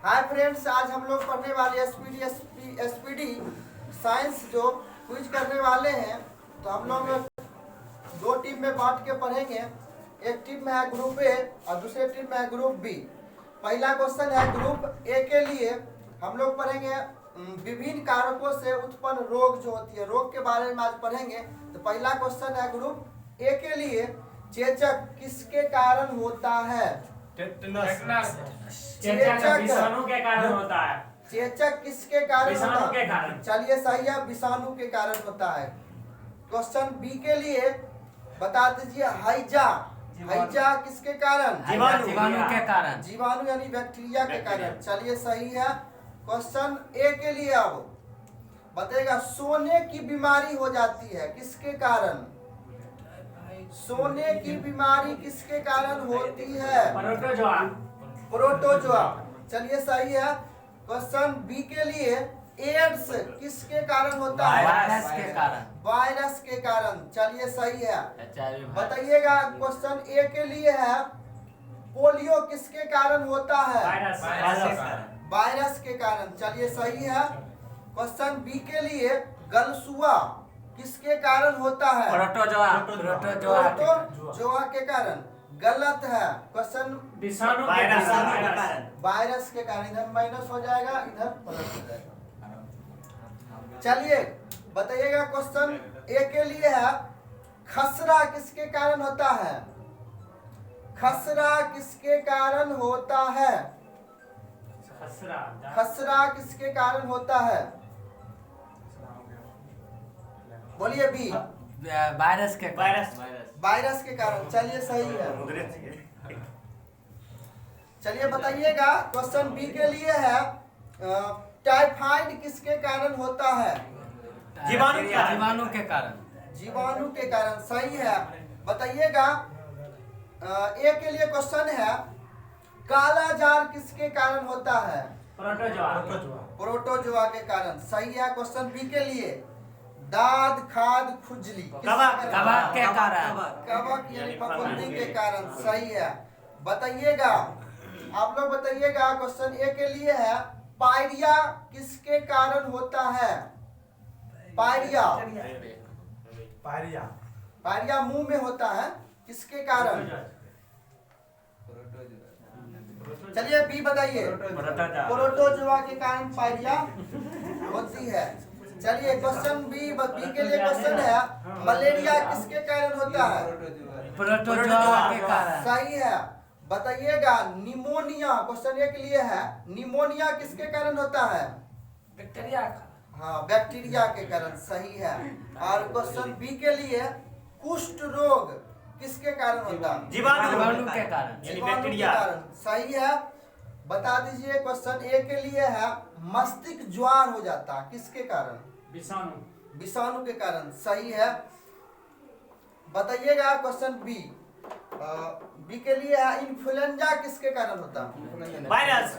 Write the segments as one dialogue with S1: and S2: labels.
S1: Hi friends, आज हम लोग पढ़ने वाले एसपीडी साइंस जो क्विज करने वाले हैं। तो हम लोग दो टीम में बांट के पढ़ेंगे। एक टीम में है ग्रुप ए और दूसरे टीम में है ग्रुप बी। पहला क्वेश्चन है ग्रुप ए के लिए। हम लोग पढ़ेंगे विभिन्न कारकों से उत्पन्न रोग जो होती है, रोग के बारे में आज पढ़ेंगे। तो पहला क्वेश्चन है ग्रुप ए के लिए, चेचक किसके कारण होता है?
S2: चेचक विषाणु के कारण होता है।
S1: चेचक किसके कारण होता है?
S2: विषाणु के कारण।
S1: चलिए सही है, विषाणु के कारण होता है। क्वेश्चन बी के लिए बता दीजिए, हैजा किसके कारण?
S2: जीवाणु के कारण।
S1: जीवाणु यानी बैक्टीरिया के कारण। चलिए सही है। क्वेश्चन ए के लिए अब बताएगा, सोने की बीमारी हो जाती है किसके कारण? सोने की बीमारी किसके कारण होती है? प्रोटोजोआ। चलिए सही है। क्वेश्चन बी के लिए, एड्स किसके कारण होता है?
S2: वायरस के कारण।
S1: वायरस के कारण। चलिए सही है। बताइएगा, क्वेश्चन ए के लिए है, पोलियो किसके कारण होता है? वायरस के कारण। चलिए सही है। क्वेश्चन बी के लिए, गलसुआ किसके कारण होता है? प्रोटोजोआ के कारण। गलत है। क्वेश्चन
S2: विषाणु
S1: वायरस के कारण। इधर माइनस हो जाएगा, इधर प्लस हो जाएगा। चलिए बताइएगा, क्वेश्चन ए के लिए है, खसरा किसके कारण होता है? खसरा किसके कारण होता है? खसरा किसके कारण होता है? बोलिए बी।
S2: वायरस के
S1: वायरस के कारण। चलिए सही है। चलिए बताइएगा, क्वेश्चन बी के लिए है, टाइफाइड किसके कारण होता है?
S2: जीवाणु के कारण।
S1: जीवाणु के कारण। सही है। बताइएगा, ए के लिए क्वेश्चन है, काला जार किसके कारण होता है? प्रोटोजोआ के कारण। सही है। क्वेश्चन बी के लिए, दाद खाद खुजली
S2: कवक के कारण।
S1: कवक यानी फफूंदी के कारण। सही है। बताइएगा, आप लोग बताइएगा, क्वेश्चन ए के लिए है, पायरिया किसके कारण होता है? पायरिया मुंह में होता है, किसके कारण? चलिए बी बताइए। प्रोटोजोआ के कारण पायरिया होती है। चलिए क्वेश्चन बी के लिए क्वेश्चन है, मलेरिया किसके कारण होता है?
S2: प्रोटोजोआ के कारण।
S1: सही है। बताइएगा, निमोनिया क्वेश्चन ए के लिए है, निमोनिया किसके कारण होता है?
S2: बैक्टीरिया।
S1: हाँ, बैक्टीरिया के कारण। सही है। और क्वेश्चन बी के लिए, कुष्ठ रोग किसके कारण होता है?
S2: जीवाणु के कारण।
S1: जीवाणु के कारण। सही है। बता दीजिए, क्वेश्चन ए के लिए है, मस्तिष्क ज्वार हो जाता है किसके कारण? विषाणु के कारण। सही है। बताइएगा, क्वेश्चन बी के लिए है, इन्फ्लुएंजा किसके कारण होता है? वायरस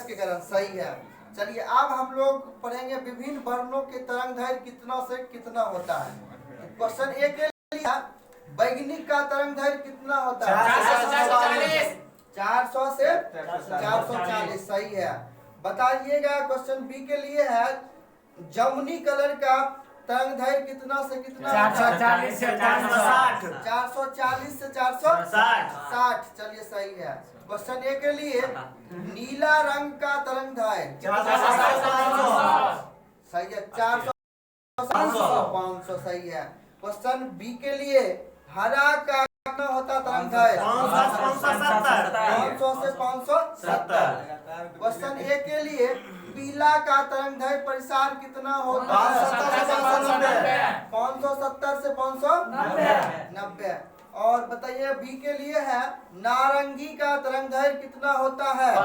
S1: के कारण। सही है। चलिए अब हम लोग पढ़ेंगे, विभिन्न वर्णों के तरंगदैर्घ्य कितना से कितना होता है। क्वेश्चन ए के लिए, वैज्ञानिक का तरंगदैर्घ्य कितना होता है? 400 से 440। सही है। बताइएगा, क्वेश्चन बी के लिए है, जमुनी कलर का तरंगदैर्घ्य कितना से कितना?
S2: 440 से 460।
S1: 440 से 460। चलिए सही है। क्वेश्चन ए के लिए, नीला रंग का तरंगदैर्घ्य सही है, 500। सही है। क्वेश्चन बी के लिए, हरा का कितना होता तरंगदैर्घ्य? 500 से 570। क्वेश्चन ए के लिए, पीला का तरंगदैर्घ्य परिसार कितना होता है? 570 से 590। और बताइए बी के लिए है, नारंगी का तरंगदैर्घ्य कितना होता है?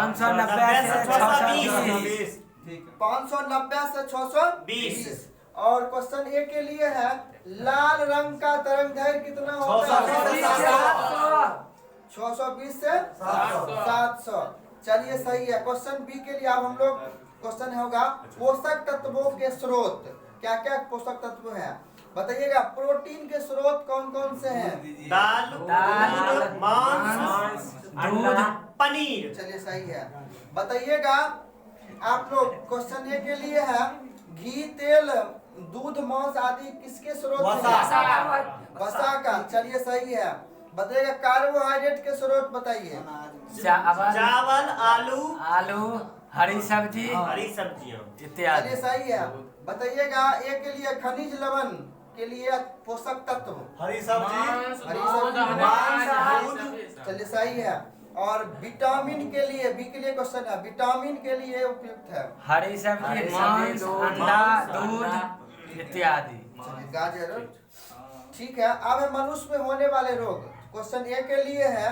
S2: 590 से
S1: 620। और क्वेश्चन ए के लिए है, लाल रंग का तरंगदैर्घ्य कितना होता है? 620 से 700। चलिए सही है। क्वेश्चन बी के लिए अब हम लोग क्वेश्चन होगा, पोषक तत्वों के स्रोत। क्या क्या पोषक तत्व हैं बताइएगा। प्रोटीन के स्रोत कौन कौन से हैं?
S2: दाल, मांस, दूध
S3: पनीर।
S1: चलिए सही है। बताइएगा आप लोग क्वेश्चन ए के लिए है घी तेल दूध मांस आदि किसके स्रोत हैं? वसा का। चलिए सही है। बताइएगा कार्बोहाइड्रेट के स्रोत बताइए।
S3: चावल, आलू,
S2: आलू, हरी सब्जी,
S3: हरी सब्जियां
S2: इत्यादि।
S1: चलिए सही है। बताइएगा ए के लिए खनिज लवण के लिए पोषक तत्व।
S4: हरी सब्जी,
S1: हरी सब्जी। चलिए सही है। और विटामिन के लिए बी के लिए क्वेश्चन है, विटामिन के लिए उपयुक्त है।
S2: हरी सब्जी, मांस, अंडा, दूध इत्यादि।
S1: चलिए गाजर। ठीक है। अब है मनुष्य में होने वाले रोग। क्वेश्चन ए के लिए है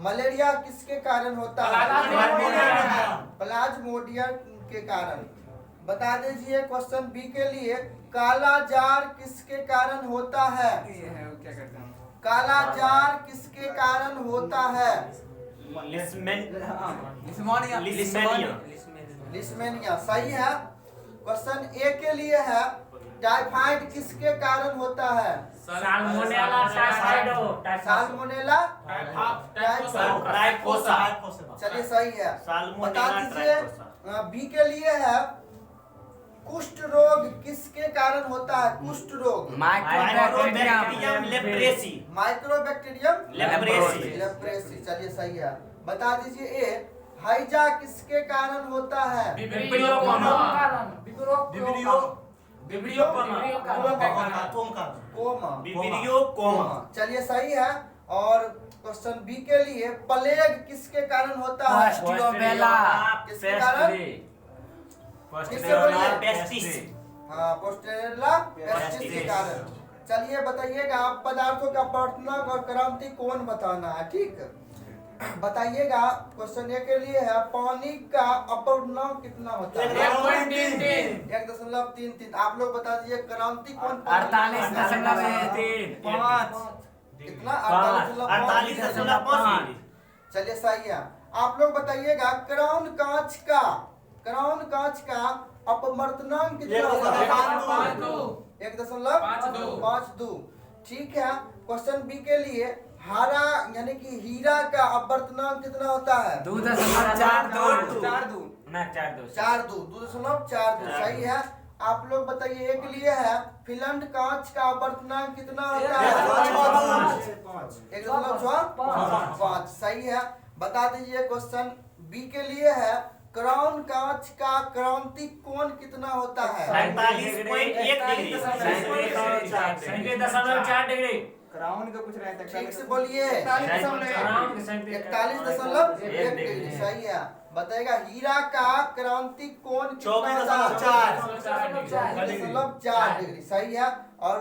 S1: मलेरिया किसके कारण होता है? प्लाज्मोडियम के कारण। बता दीजिए क्वेश्चन बी के लिए काला जार किसके कारण होता है? काला जार किसके कारण होता है? लिस्मेनिया। सही है। क्वेश्चन ए के लिए है टाइफाइड किसके कारण होता है?
S2: साल्मोनेला
S3: टाइफोसा।
S1: चलिए सही है। बता दीजिए बी के लिए है कुष्ठ रोग किसके कारण होता है? कुष्ठ रोग
S3: माइक्रोबैक्टीरियम लेप्रेसी।
S1: Mycobacterium leprosy. चलिए सही है। बता दीजिए ए हैजा किसके कारण होता है?
S3: कोमा।
S1: चलिए सही है। और क्वेश्चन बी के लिए प्लेग किसके कारण होता है? किसके कारण? हाँ, पोस्टेरिया पेस्टिस के कारण। चलिए बताइएगा आप पदार्थों का अपवर्तनांक और क्रांति कोण बताना है। ठीक। बताइएगा क्वेश्चन ए के लिए है पानी का अपवर्तनांक कितना होता है? 1.33। आप लोग बता दीजिए क्रांति कोण
S2: 48.5।
S1: कितना?
S3: 48.5।
S1: चलिए सही है। आप लोग बताइएगा क्राउन कांच का अपवर्तनांक कितना होता है? 1.52। ठीक है। क्वेश्चन बी के लिए हारा यानी कि हीरा का अपवर्तनांक कितना होता है? 2.42। सही है। आप लोग बताइए एक लिए है फिलंट कांच का अपवर्तनांक कितना होता है? 1.5। सही है। बता दीजिए क्वेश्चन बी के लिए है क्राउन कांच का क्रांतिक कोण कितना होता है?
S3: 47.1 डिग्री।
S4: क्राउन का पूछ रहे थे।
S1: ठीक से बोलिए। 41.1 डिग्री। सही है। बताएगा हीरा का क्रांतिक कोण 24.4 डिग्री। सही है। और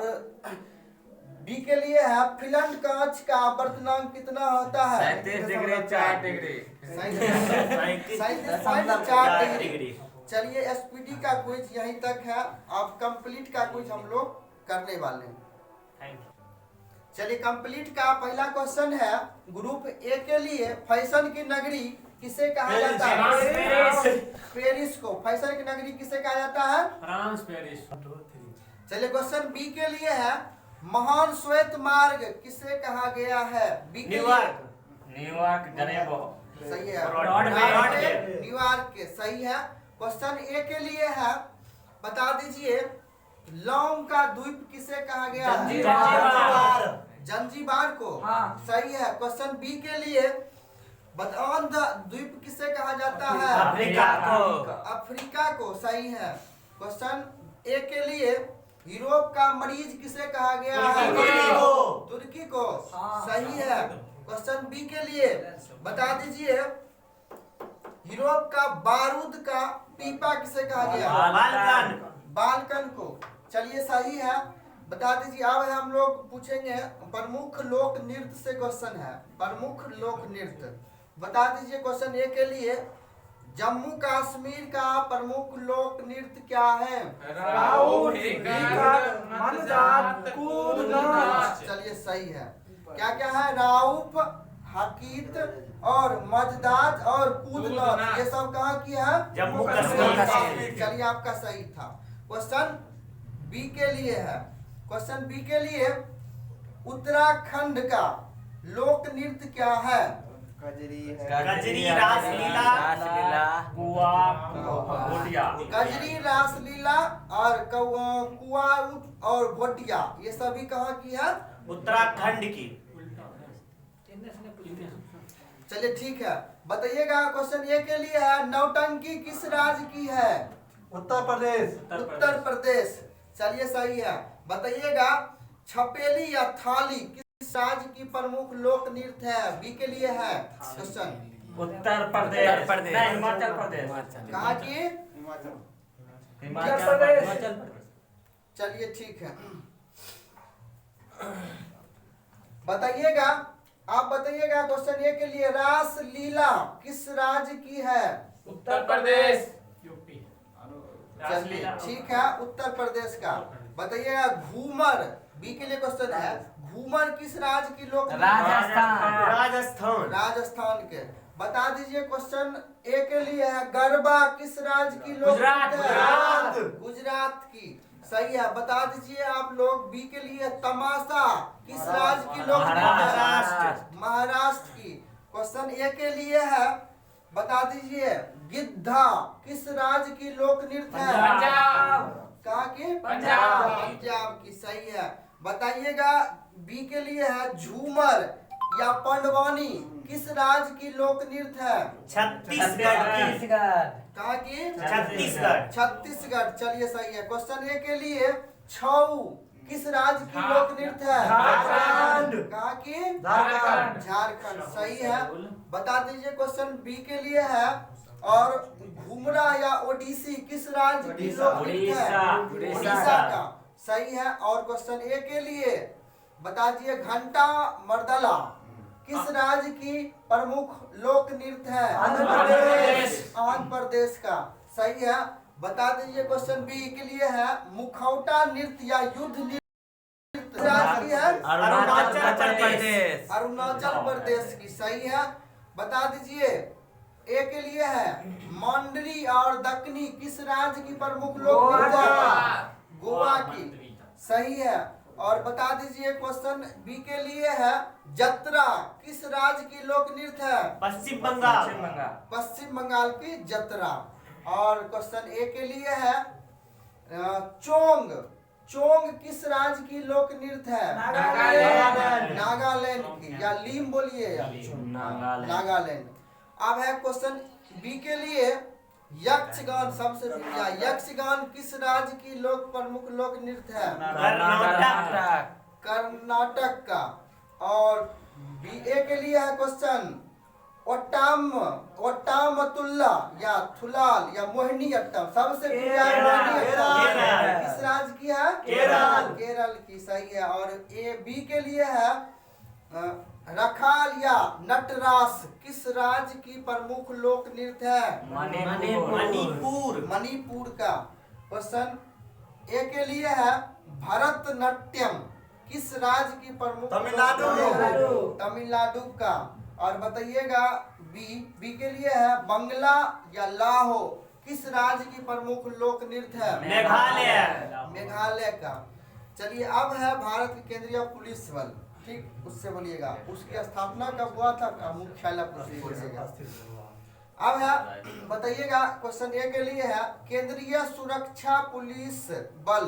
S1: बी के लिए है फिलंट कांच का अपवर्तनांक कितना होता है?
S2: 37.4 डिग्री।
S1: 37.4 डिग्री। चलिए एसपीडी का क्विज यहीं तक है। अब कंप्लीट का क्विज हम लोग करने वाले हैं। चलिए कंप्लीट का पहला क्वेश्चन है ग्रुप ए के लिए फैशन की नगरी किसे कहा जाता है? पेरिस को। फैशन की नगरी किसे कहा जाता है?
S2: France, Paris.
S1: चलिए क्वेश्चन बी के लिए है महान श्वेत मार्ग किसे कहा गया है?
S2: न्यूयॉर्क जनेवा।
S1: सही है।
S3: ब्रॉडवे।
S1: न्यूयॉर्क के। सही है। क्वेश्चन ए के लिए है बता दीजिए लौंग का द्वीप किसे कहा गया है? जंजीबार को। सही है। क्वेश्चन बी के लिए बदान द्वीप किसे कहा जाता है? अफ्रीका को। सही है। क्वेश्चन ए के लिए यूरोप का मरीज किसे कहा गया है? तुर्की को। सही है। क्वेश्चन बी के लिए बता दीजिए यूरोप का बारूद का पीपा किसे कहा गया? बाल्कन को। चलिए सही है। बता दीजिए। अब हम लोग पूछेंगे प्रमुख लोक नृत्य से क्वेश्चन है। प्रमुख लोक नृत्य बता दीजिए। क्वेश्चन ए के लिए जम्मू कश्मीर का प्रमुख लोक नृत्य क्या है? चलिए सही है। क्या क्या है? राउफ, हकीत और मजदाद और कूदनाथ। ये सब कहाँ की है?
S3: जम्मू कश्मीर।
S1: चलिए आपका सही था। क्वेश्चन बी के लिए है। क्वेश्चन बी के लिए उत्तराखंड का लोक नृत्य क्या है?
S4: कजरी है।
S3: कजरी, रासलीला,
S2: कुआ भोटिया
S1: कजरी, रासलीला और कुआ और भोटिया, ये सभी कहाँ की है?
S3: उत्तराखंड की।
S1: चलिए ठीक है, बताइएगा। क्वेश्चन ए के लिए है, नौटंकी किस राज्य की है?
S4: उत्तर प्रदेश।
S1: उत्तर प्रदेश। चलिए सही है। बताइएगा, छपेली या थाली किस राज्य की प्रमुख लोक नृत्य है? बी के लिए है क्वेश्चन।
S2: उत्तर प्रदेश नहीं, हिमाचल प्रदेश
S1: कहाँ की?
S2: हिमाचल प्रदेश
S1: चलिए ठीक है, बताइएगा। आप बताइएगा क्वेश्चन ए के लिए, रास लीला किस राज्य की है?
S2: उत्तर प्रदेश
S1: चलिए ठीक है, उत्तर प्रदेश का। बताइएगा, घूमर, बी के लिए क्वेश्चन है, घूमर किस राज्य की लोक
S3: राजस्थान।
S1: राजस्थान के। बता दीजिए क्वेश्चन ए के लिए है, गरबा किस राज्य की लोक
S2: गुजरात।
S1: नृत्य है?
S3: गुजरात।
S1: गुजरात की। सही है। बता दीजिए आप लोग, बी के लिए, तमाशा किस राज्य की लोक नृत्य है?
S3: महाराष्ट्र।
S1: महाराष्ट्र की। क्वेश्चन ए के लिए है, बता दीजिए, गिद्धा किस राज्य की लोक नृत्य है?
S2: पंजाब।
S1: कहाँ की?
S2: पंजाब।
S1: पंजाब की। सही है। बताइएगा, बी के लिए है, झूमर या पंडवानी किस राज्य की लोक नृत्य है?
S3: छत्तीसगढ़ की।
S1: कहाँ की?
S3: छत्तीसगढ़।
S1: छत्तीसगढ़। चलिए सही है। क्वेश्चन ए के लिए, छऊ किस राज्य की लोक नृत्य है?
S3: झारखंड।
S1: कहाँ की?
S2: झारखंड।
S1: झारखंड। सही है। बता दीजिए क्वेश्चन बी के लिए है, और घुमरा या ओडिसी किस राज्य की लोक नृत्य है? उड़ीसा का। सही है। और क्वेश्चन ए के लिए बता दीजिए, घंटा मर्दला किस राज्य की प्रमुख लोक नृत्य है?
S2: आंध्र प्रदेश।
S1: आंध्र प्रदेश का। सही है। बता दीजिए क्वेश्चन बी के लिए है, मुखौटा नृत्य या युद्ध नृत्य राज्य की है?
S3: अरुणाचल प्रदेश।
S1: अरुणाचल प्रदेश की। सही है। बता दीजिए, ए के लिए है, मांडरी और दक्कनी किस राज्य की प्रमुख लोक नृत्य है? गोवा की। सही है। और बता दीजिए क्वेश्चन बी के लिए है, जत्रा किस राज्य की लोक नृत्य है?
S3: पश्चिम बंगाल।
S1: पश्चिम बंगाल की जत्रा। और क्वेश्चन ए के लिए है, चोंग, चोंग किस राज्य की लोक नृत्य है? नागालैंड की। या लीम बोलिए, या नागालैंड। अब है क्वेश्चन बी के लिए, यक्षगान, सबसे बढ़िया, यक्षगान किस राज्य की प्रमुख लोक नृत्य है? कर्नाटक का। और बी ए के लिए है क्वेश्चन, ओट्टामतुल्ला या थुलाल या मोहिनी अट्टम, सबसे बढ़िया मोहिनी अट्टम किस राज्य की है? केरल की। सही है। और ए बी के लिए है, रखाल या नटरास किस राज्य की प्रमुख लोक नृत्य है? मणिपुर का। क्वेश्चन ए के लिए है, भरतनाट्यम किस राज्य की प्रमुख? तमिलनाडु का। और बताइएगा, बी के लिए है, बंगला या लाहो किस राज्य की प्रमुख लोक नृत्य है? मेघालय का। चलिए, अब है भारत की केंद्रीय पुलिस बल। ठीक, उससे बोलिएगा, उसकी स्थापना कब हुआ था? मुख्यालय बोलिएगा। अब है, बताइएगा क्वेश्चन ए के लिए है, केंद्रीय सुरक्षा पुलिस बल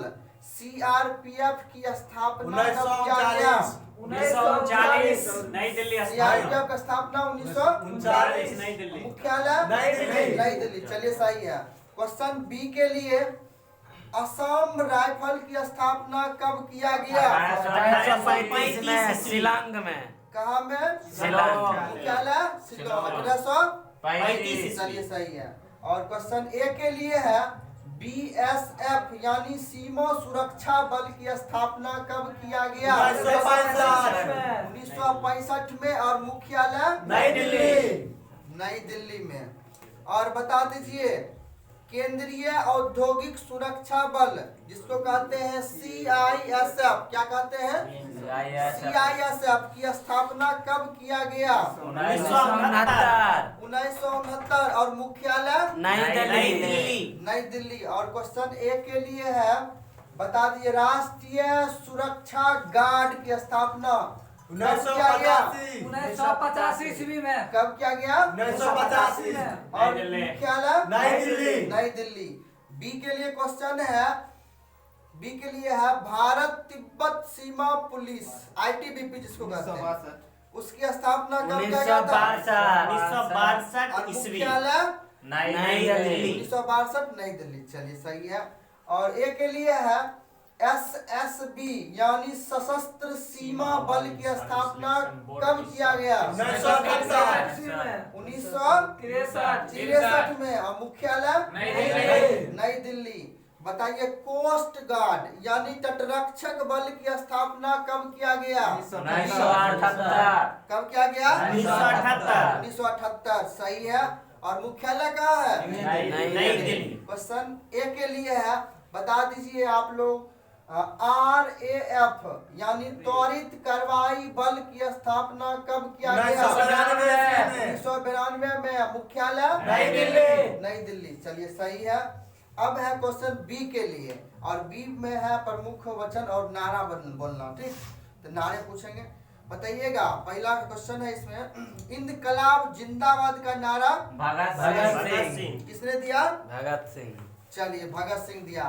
S1: CRPF की स्थापना कब किया गया?
S2: 1940 नई दिल्ली।
S1: CRPF का स्थापना 1939
S2: नई दिल्ली।
S1: मुख्यालय नई दिल्ली। चलिए सही है। क्वेश्चन बी के लिए, असम राइफल की स्थापना कब किया गया?
S3: 1835 में
S2: शिलांग में।
S1: कहाँ में?
S2: शिलांग।
S1: मुख्यालय शिलांग। 1835। चलिए सही है। और क्वेश्चन ए के लिए है, BSF यानी सीमा सुरक्षा बल की स्थापना कब किया गया? 1965 में। और मुख्यालय नई दिल्ली में। और बता दीजिए, केंद्रीय औद्योगिक सुरक्षा बल जिसको कहते हैं CISF, क्या कहते हैं? CISF की स्थापना कब किया गया? 1969। और मुख्यालय नई दिल्ली। और क्वेश्चन ए के लिए है, बता दिए, राष्ट्रीय सुरक्षा गार्ड की स्थापना
S4: 1985
S5: 1985 ईस्वी में।
S1: कब किया गया?
S4: 1985
S1: और
S2: नई दिल्ली।
S1: मुख्यालय
S4: नई दिल्ली।
S1: नई दिल्ली। बी के लिए क्वेश्चन है, बी के लिए है भारत तिब्बत सीमा पुलिस, ITBP जिसको कहते हैं,
S4: 1962
S1: उसकी स्थापना कब किया गया था?
S3: 1962
S1: और
S3: ईस्वी।
S1: मुख्यालय
S3: नई दिल्ली।
S1: 1962 नई दिल्ली। चलिए सही है। और ए के लिए है SSB यानी सशस्त्र सीमा बल की स्थापना कब किया गया?
S4: 1963
S1: 1963 में। और मुख्यालय
S2: नई दिल्ली।
S1: नई दिल्ली। बताइए कोस्ट गार्ड यानी तटरक्षक बल की स्थापना कब किया गया?
S3: 1978।
S1: कब किया गया?
S3: 1978।
S1: 1978 सही है। और मुख्यालय कहाँ है?
S3: नई दिल्ली।
S1: क्वेश्चन ए के लिए है, बता दीजिए आप लोग RAF यानी त्वरित कार्रवाई बल की स्थापना कब किया गया? 1992 में। मुख्यालय
S4: नई दिल्ली।
S1: नई दिल्ली। चलिए सही है। अब है क्वेश्चन बी के लिए, और बी में है प्रमुख वचन और नारा बोलना। ठीक, तो नारे पूछेंगे। बताइएगा, पहला क्वेश्चन है इसमें, इनकलाब जिंदाबाद का नारा
S3: भगत सिंह।
S1: किसने दिया?
S3: भगत सिंह।
S1: चलिए भगत सिंह दिया।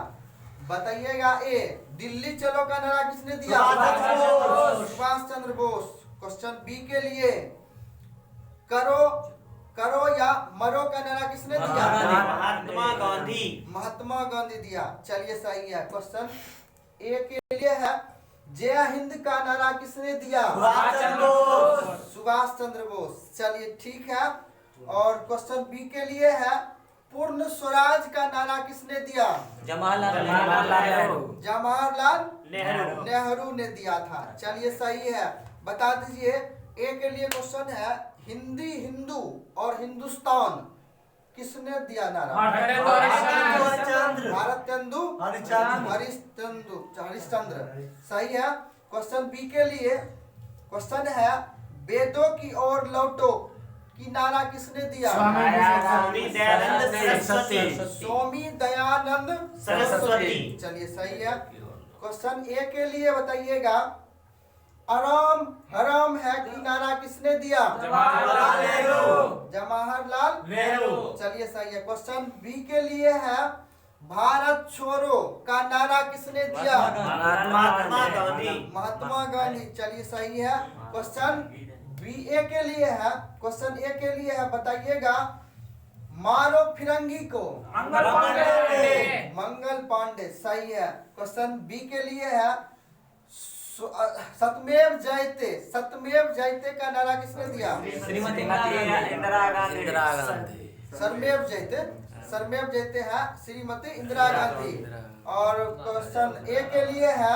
S1: बताइएगा ए, दिल्ली चलो का नारा किसने दिया? सुभाष चंद्र बोस। क्वेश्चन बी के लिए, करो या मरो का नारा किसने दिया?
S3: महात्मा गांधी।
S1: महात्मा गांधी दिया। चलिए सही है। क्वेश्चन ए के लिए है, जय हिंद का नारा किसने दिया? सुभाष चंद्र बोस। चलिए ठीक है। और क्वेश्चन बी के लिए है, पूर्ण स्वराज का नारा किसने दिया?
S3: जवाहरलाल
S1: नेहरू ने दिया था। चलिए सही है। बता दीजिए, ए के लिए क्वेश्चन है, हिंदी हिंदू और हिंदुस्तान किसने दिया नारा? भारतेंदु हरिश्चंद्र। सही है। क्वेश्चन बी के लिए क्वेश्चन है, वेदों की ओर लौटो की नारा किसने दिया? स्वामी दयानंद
S3: सरस्वती।
S1: चलिए सही है। क्वेश्चन ए के लिए बताइएगा, आराम हराम है की नारा किसने दिया? जवाहरलाल
S4: नेहरू।
S1: चलिए सही है। क्वेश्चन बी के लिए है, भारत छोड़ो का नारा किसने दिया?
S3: महात्मा गांधी।
S1: महात्मा गांधी। चलिए सही है। क्वेश्चन बी ए के लिए है, क्वेश्चन ए के लिए है, बताइएगा, मारो फिरंगी को मंगल पांडे। सही है। क्वेश्चन बी के लिए है, सत्यमेव जयते का नारा किसने दिया?
S3: श्रीमती इंदिरा गांधी।
S1: सरमेव जयते है श्रीमती इंदिरा गांधी। और क्वेश्चन ए के लिए है,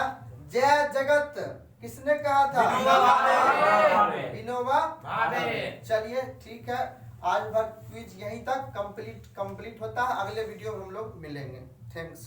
S1: जय जगत किसने कहा था? विनोबा भावे। चलिए ठीक है। आज भर क्विज यहीं तक कंप्लीट होता है। अगले वीडियो में हम लोग मिलेंगे। थैंक्स।